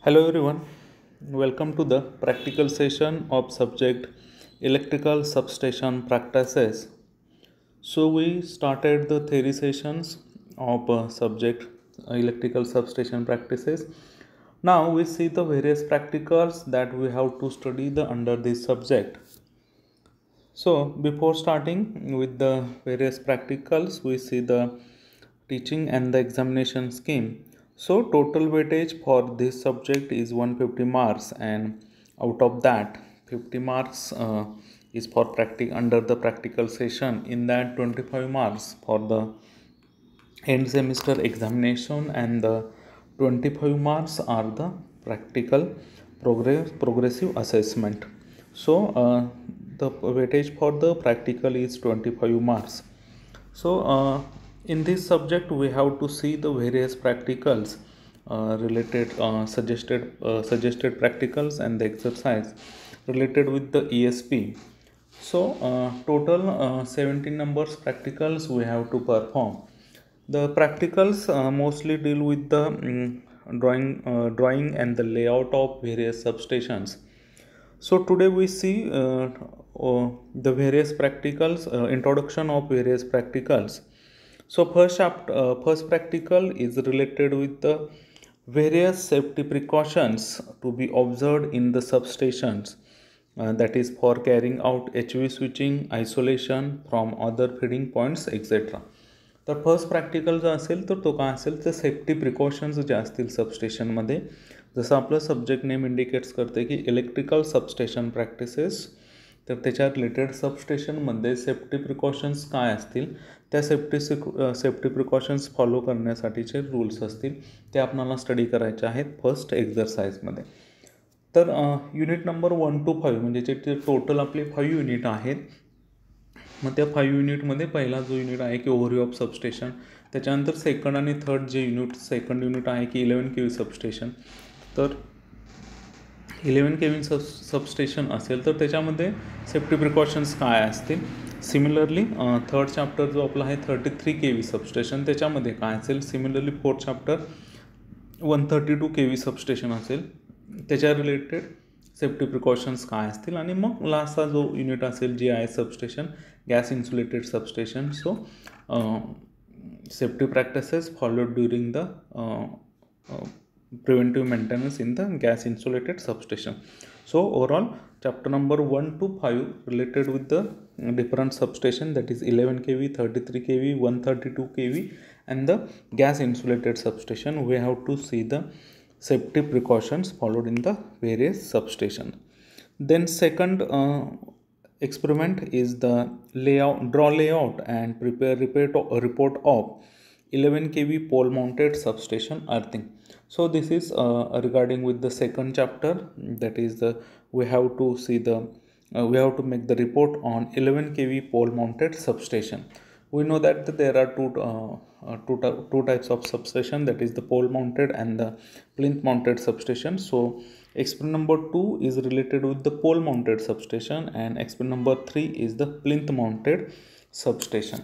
Hello everyone, welcome to the practical session of subject Electrical Substation Practices. So we started the theory sessions of subject Electrical Substation Practices. Now we see the various practicals that we have to study under this subject. So before starting with the various practicals, we see the teaching and the examination scheme. So total weightage for this subject is 150 marks, and out of that 50 marks is for under the practical session. In that 25 marks for the end semester examination, and the 25 marks are the practical progressive assessment. So the weightage for the practical is 25 marks. So in this subject we have to see the various practicals related suggested practicals and the exercise related with the ESP. So total 17 numbers practicals we have to perform. The practicals mostly deal with the drawing and the layout of various substations. So today we see the various practicals, introduction of various practicals. So first practical is related with the various safety precautions to be observed in the substations. That is for carrying out HV switching, isolation from other feeding points, etc. तर first practical जो असेल तर तो काय असेल तर safety precautions जे असतील सबस्टेशनमध्ये, जसं आपलं सब्जेक्ट नेम इंडिकेट्स करते की इलेक्ट्रिकल सबस्टेशन प्रॅक्टिसेस, तर त्याच्या रिलेटेड सबस्टेशनमध्ये सेफ्टी प्रिकॉशन्स काय असतील, त्या सेफ्टी प्रिकॉशन्स फॉलो करण्यासाठीचे रूल्स असतील ते आपल्याला स्टडी करायचे आहेत फर्स्ट एक्झरसाइजमध्ये. तर युनिट नंबर 1 to 5 म्हणजे जे टोटल आपले 5 युनिट आहेत. मग त्या 5 युनिटमध्ये पहिला जो युनिट आहे की ओव्हरव्ह्यू ऑफ सबस्टेशन, त्याच्यानंतर सेकंड आणि थर्ड जे सेकंड युनिट आहे की 11 kV सबस्टेशन. तर 11 kV सबस्टेशन असेल तर त्याच्यामध्ये सेफ्टी प्रिकॉशन्स काय असतील. सिमिलरली थर्ड चॅप्टर जो आपला आहे 33 kV सबस्टेशन, त्याच्यामध्ये काय असेल. Similarly fourth chapter 132 kV substation असेल, त्याच्या रिलेटेड सेफ्टी प्रिकॉशन्स काय असतील. आणि मग लास्टचा जो युनिट असेल जे आहे substation gas insulated substation. So safety practices followed during the preventive maintenance in the gas insulated substation. So overall chapter number 1 to 5 related with the different substation, that is 11 kV, 33 kV, 132 kV and the gas insulated substation. We have to see the safety precautions followed in the various substation. Then second experiment is the draw layout and prepare report of 11 kV pole mounted substation earthing. So this is regarding with the second chapter, that is we have to see we have to make the report on 11 kV pole mounted substation. We know that there are two types of substation, that is the pole mounted and the plinth mounted substation. So experiment number 2 is related with the pole mounted substation and experiment number 3 is the plinth mounted substation.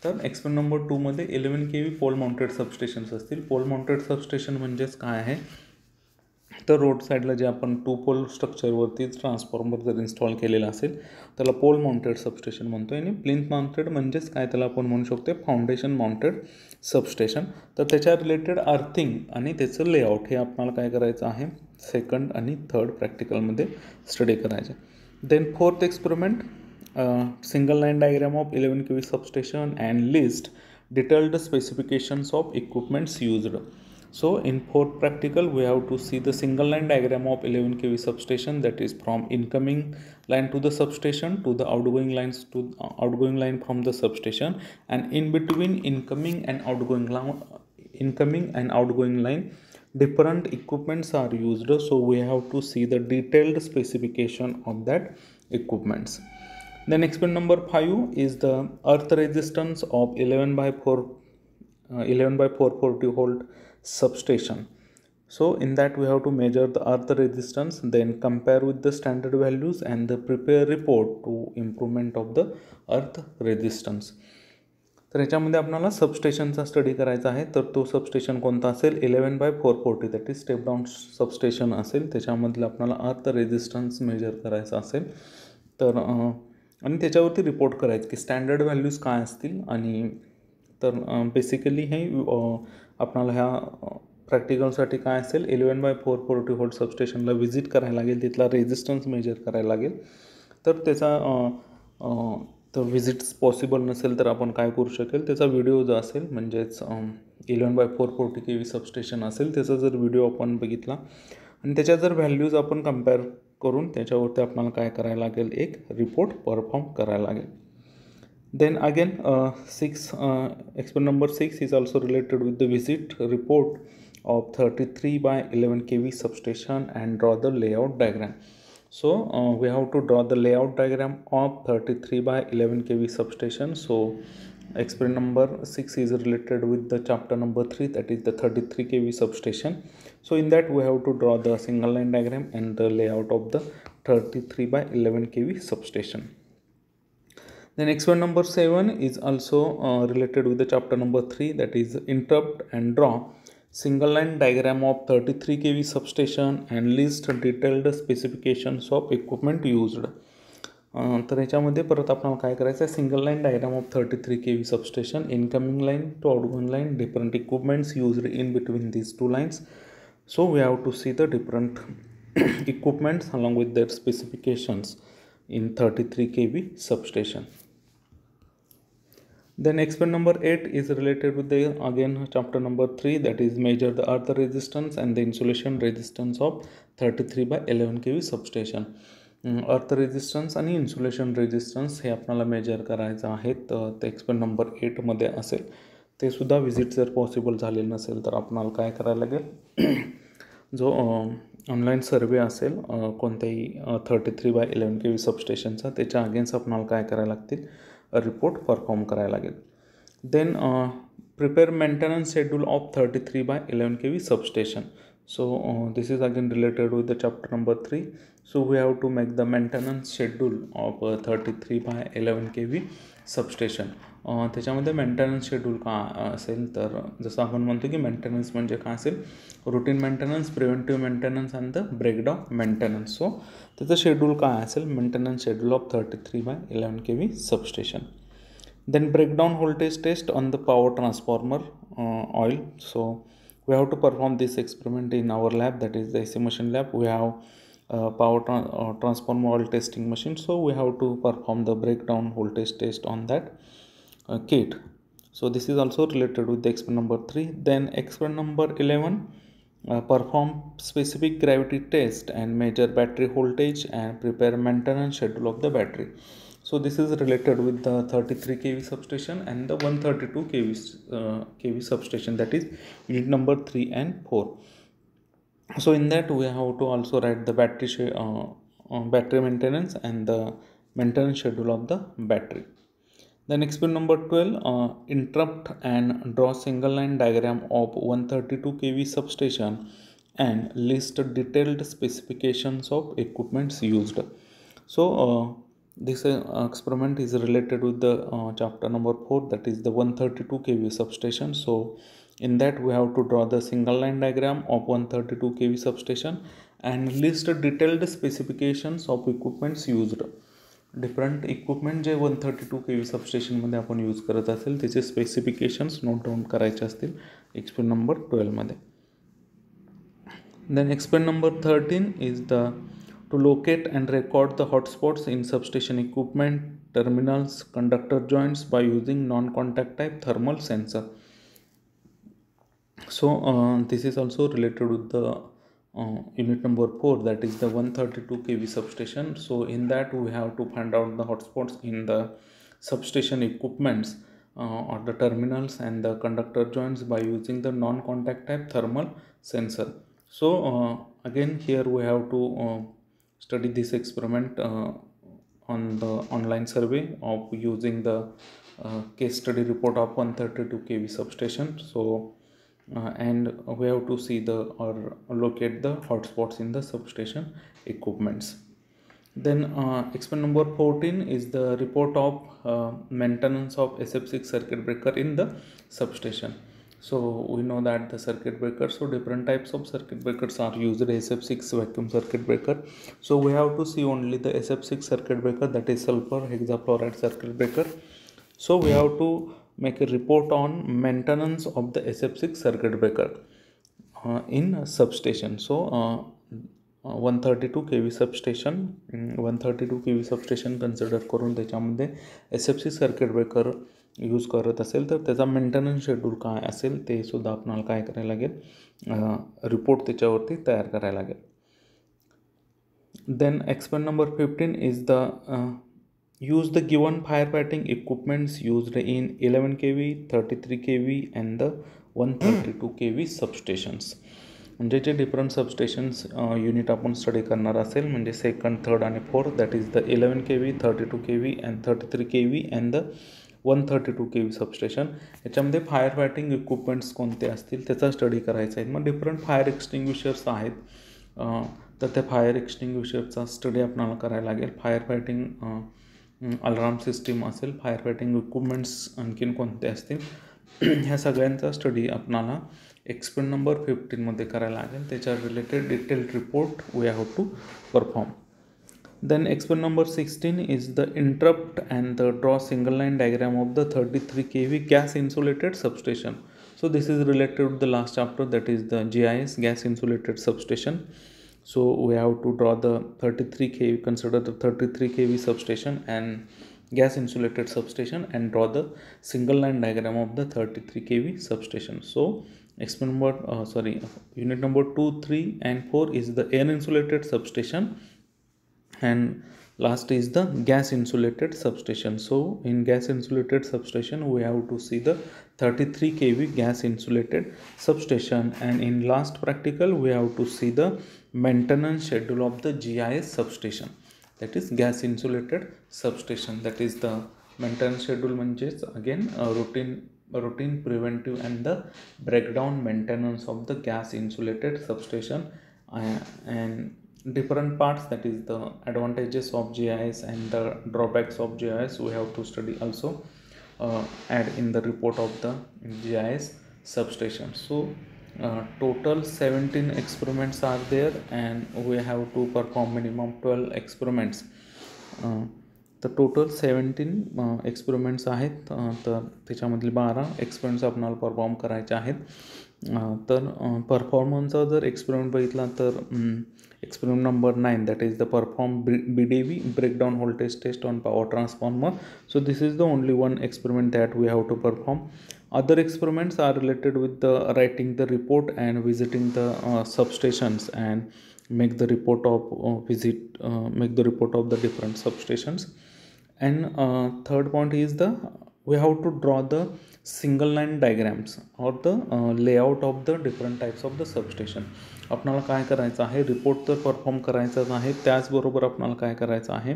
तर experiment number 2 मध्ये 11 kV पोल mounted substations असतील. पोल mounted substation म्हणजेच काय आहे तर road साईडला जे आपण 2 पोल स्ट्रक्चरवरती transformer जर इन्स्टॉल केलेला असेल त्याला पोल माउंटेड सबस्टेशन म्हणतो. आणि प्लिंथ माउंटेड म्हणजेच काय त्याला आपण म्हणू शकतो फाउंडेशन माउंटेड सबस्टेशन. तर त्याच्या रिलेटेड अर्थिंग आणि त्याचं लेआउट हे आपल्याला काय करायचं आहे सेकंड आणि थर्ड प्रॅक्टिकलमध्ये स्टडी करायचं. Then fourth experiment, single line diagram of 11 kV substation and list detailed specifications of equipments used. So in fourth practical we have to see the single line diagram of 11 kV substation, that is from incoming line to the substation to the outgoing lines to outgoing line from the substation, and in between incoming and outgoing line different equipments are used. So we have to see the detailed specification of that equipments. Then experiment number 5 is the earth resistance of 11 by 440 volt substation. So in that we have to measure the earth resistance, then compare with the standard values and the prepare report to improvement of the earth resistance. तर याच्यामध्ये आपल्याला सबस्टेशनचा study करायचा आहे. तर तो substation कोणता असेल, 11/440, that is step down substation असेल. त्याच्यामधलं आपल्याला अर्थ रेझिस्टन्स मेजर करायचा असेल. तर आणि त्याच्यावरती रिपोर्ट करायचं की स्टँडर्ड व्हॅल्यूज काय असतील. आणि तर बेसिकली हे आपल्याला ह्या प्रॅक्टिकलसाठी काय असेल, 11/440 व्होल्ट सबस्टेशनला व्हिजिट करायला लागेल, तिथला रेझिस्टन्स मेजर करायला लागेल. तर त्याचा तर व्हिजिट्स पॉसिबल नसेल तर आपण काय करू शकेल, त्याचा व्हिडिओ जो असेल, म्हणजेच 11/440 kV सबस्टेशन असेल, त्याचा जर व्हिडिओ आपण बघितला आणि त्याच्या जर व्हॅल्यूज आपण कम्पेअर करून त्याच्यावरती आपल्याला काय करायला लागेल, एक रिपोर्ट परफॉर्म करायला लागेल. Then again, experiment number 6 is also related with the visit report of 33/11 kV substation and draw the layout diagram. So we have to draw the layout diagram of 33/11 kV substation. So experiment number 6 is related with the chapter number 3, that is the 33 kV substation. So in that we have to draw the single line diagram and the layout of the 33/11 kV substation. Then experiment number 7 is also related with the chapter number 3, that is interrupt and draw single line diagram of 33 kV substation and list detailed specifications of equipment used. तर याच्यामध्ये परत आपल्याला काय करायचं आहे, single line diagram of 33 kV substation, incoming line to outgoing line, different equipments used in between these two lines. So we have to see the different equipments along with their specifications in 33 kV substation. Then experiment number 8 is related with the again chapter number 3, that is measure the earth resistance and the insulation resistance of 33/11 kV substation. Earth resistance आणि insulation resistance हे आपल्याला major करायचं आहे. तर ते experiment number 8मध्ये असेल. ते सुद्धा visit जर पॉसिबल झालेलं नसेल तर आपल्याला काय करायला लागेल, जो ऑनलाईन सर्वे असेल कोणत्याही 33/11 kV सबस्टेशनचा, त्याच्या अगेन्स्ट आपल्याला काय करायला लागतील, रिपोर्ट परफॉर्म करायला लागेल. Then prepare maintenance schedule of 33/11 kV substation. So this is again related with the chapter number 3. So we have to make the maintenance schedule of 33/11 kV substation. त्याच्यामध्ये maintenance schedule का असेल, तर जसं आपण म्हणतो की मेंटेनन्स म्हणजे काय असेल, routine maintenance, preventive maintenance and the breakdown maintenance. So त्याचं शेड्यूल काय असेल, maintenance schedule of 33/11 kV substation. Then breakdown voltage test on the power transformer oil. So we have to perform this experiment in our lab, that is the AC machine lab. We have power transformer oil testing machine, so we have to perform the breakdown voltage test on that kit. So this is also related with the experiment number 3. Then experiment number 11, perform specific gravity test and measure battery voltage and prepare maintenance schedule of the battery. So this is related with the 33 kV substation and the 132 kV substation, that is unit number 3 and 4. So in that we have to also write the battery maintenance and the maintenance schedule of the battery. Then experiment number 12, interrupt and draw single line diagram of 132 kV substation and list detailed specifications of equipments used. So this experiment is related with the chapter number 4, that is the 132 kV substation. So in that we have to draw the single line diagram of 132 kV substation and list detailed specifications of equipments used. Different equipment J 132 kV सबस्टेशनमध्ये आपण use करत असेल त्याचे specifications note down करायचे असतील experiment number 12मध्ये. Then experiment number 13 is the to locate and record the hotspots in substation equipment, terminals, conductor joints by using non-contact type thermal sensor. So this is also related with the unit number 4, that is the 132 kV substation. So in that we have to find out the hotspots in the substation equipments or the terminals and the conductor joints by using the non-contact type thermal sensor. So again here we have to study this experiment on the online survey of using the case study report of 132 kV substation. So and we have to see the or locate the hotspots in the substation equipments. Then experiment number 14 is the report of maintenance of SF6 circuit breaker in the substation. So we know that the circuit breaker, so different types of circuit breakers are used. SF6 vacuum circuit breaker, so we have to see only the SF6 circuit breaker, that is sulfur hexafluoride circuit breaker. So we have to make a report on maintenance of the SF6 circuit breaker in substation. So 132 kV substation 132 kV substation consider करून त्याच्यामध्ये SF6 circuit breaker use करत असेल तर त्याचा maintenance schedule काय असेल ते सुद्धा आपल्याला काय करायला लागेल, रिपोर्ट त्याच्यावरती तयार करायला लागेल. Then experiment number 15 is the use the given firefighting equipments used in 11 kV 33 kV and the 132 kV substations. म्हणजे जे डिफरंट सबस्टेशन्स युनिट आपण स्टडी करणार असेल म्हणजे सेकंड, थर्ड आणि fourth, that is the 11 kV 32 kV and 33 kV and the 132 kV substation. याच्यामध्ये fire fighting equipments कोणते असतील त्याचा स्टडी करायचा आहे. मग डिफरंट फायर एक्सटिंग्विशर्स आहेत, तर त्या फायर एक्सटिंग्विशरचा स्टडी आपल्याला करायला लागेल. फायर फायटिंग अलार्म सिस्टीम असेल, फायर फायटिंग इक्विपमेंट्स आणखीन कोणते असतील, ह्या सगळ्यांचा स्टडी आपल्याला एक्सपेरिमेंट नंबर 15 मध्ये करायला लागेल. त्याच्या related detailed report we have to perform. Then experiment number 16 is the interrupt and the draw single line diagram of the 33 kV gas insulated substation. So this is related to the last chapter, that is the GIS, gas insulated substation. So we have to draw the 33 kV, consider the 33 kV substation and gas insulated substation and draw the single line diagram of the 33 kV substation. So unit number 2, 3 and 4 is the air insulated substation and last is the gas insulated substation. So in gas insulated substation we have to see the 33 kV gas insulated substation, and in last practical we have to see the maintenance schedule of the GIS substation, that is gas insulated substation. That is the maintenance schedule means again routine preventive and the breakdown maintenance of the gas insulated substation and different parts, that is the advantages of GIS and the drawbacks of GIS we have to study also, add in the report of the GIS substation. So total 17 experiments are there and we have to perform minimum 12 experiments. तर total 17 experiments आहेत, तर त्याच्यामधले 12 experiments आपल्याला perform करायचे आहेत. तर परफॉर्मन्सचा जर experiment बघितला तर experiment number 9, that is the perform BDV, breakdown voltage test on power transformer. So this is the only one experiment that we have to perform. Other experiments are related with the writing the report and visiting the substations and make the report of the different substations. And third point is we have to draw the single line diagrams or the layout of the different types of the substation. आपल्याला काय करायचं आहे, report तर perform करायचाच आहे, त्याचबरोबर आपल्याला काय करायचं आहे,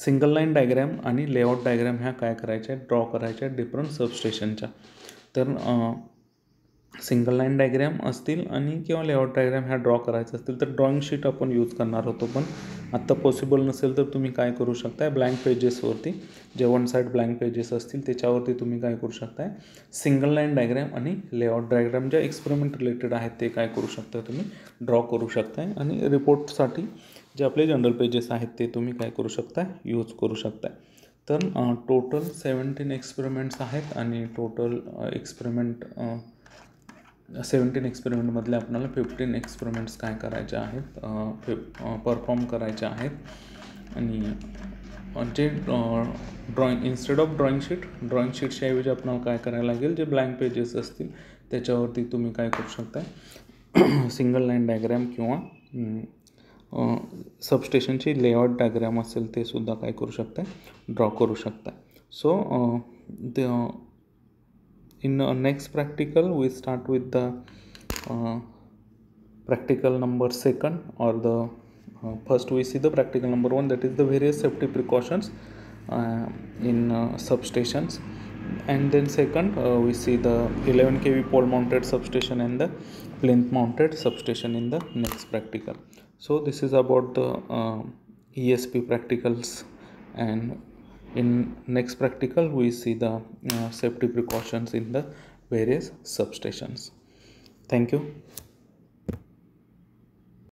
सिंगल लाईन डायग्रॅम आणि लेआउट डायग्रॅम ह्या काय करायच्या, ड्रॉ करायच्या डिफरंट सबस्टेशनच्या. तर सिंगल लाईन डायग्रॅम असतील आणि किंवा लेआउट डायग्रॅम ह्या ड्रॉ करायचं असतील तर ड्रॉइंग शीट आपण यूज करणार होतो, पण आत्ता पॉसिबल नसेल तर तुम्ही काय करू शकताय, ब्लँक पेजेसवरती जे वन साईड ब्लँक पेजेस असतील त्याच्यावरती तुम्ही काय करू शकताय, सिंगल लाईन डायग्रॅम आणि लेआउट डायग्रॅम ज्या एक्सपेरिमेंट रिलेटेड आहेत ते काय करू शकताय, तुम्ही ड्रॉ करू शकताय. आणि रिपोर्टसाठी जे आपले जनरल पेजेस आहेत ते तुम्ही काय करू शकताय, यूज करू शकताय. तर टोटल 17 एक्सपेरिमेंट्स आहेत आणि टोटल 17 एक्सपेरिमेंटमधले आपल्याला 15 एक्सपेरिमेंट्स काय करायचे आहेत, परफॉर्म करायचे आहेत. आणि जे इन्स्टेड ऑफ ड्रॉइंग शीटच्या ऐवजी आपल्याला काय करायला लागेल, जे ब्लँक पेजेस असतील त्याच्यावरती तुम्ही काय करू शकताय, सिंगल लाईन डायग्रॅम किंवा सबस्टेशनची लेआउट डायग्रॅम असेल ते सुद्धा काय करू शकताय, ड्रॉ करू शकताय. सो in next practical we start with the practical number 2, or the first we see the practical number 1, that is the various safety precautions in substations, and then second we see the 11 kV pole mounted substation and the plinth mounted substation in the next practical. So this is about the ESP practicals, and in next practical we see the safety precautions in the various substations. Thank you.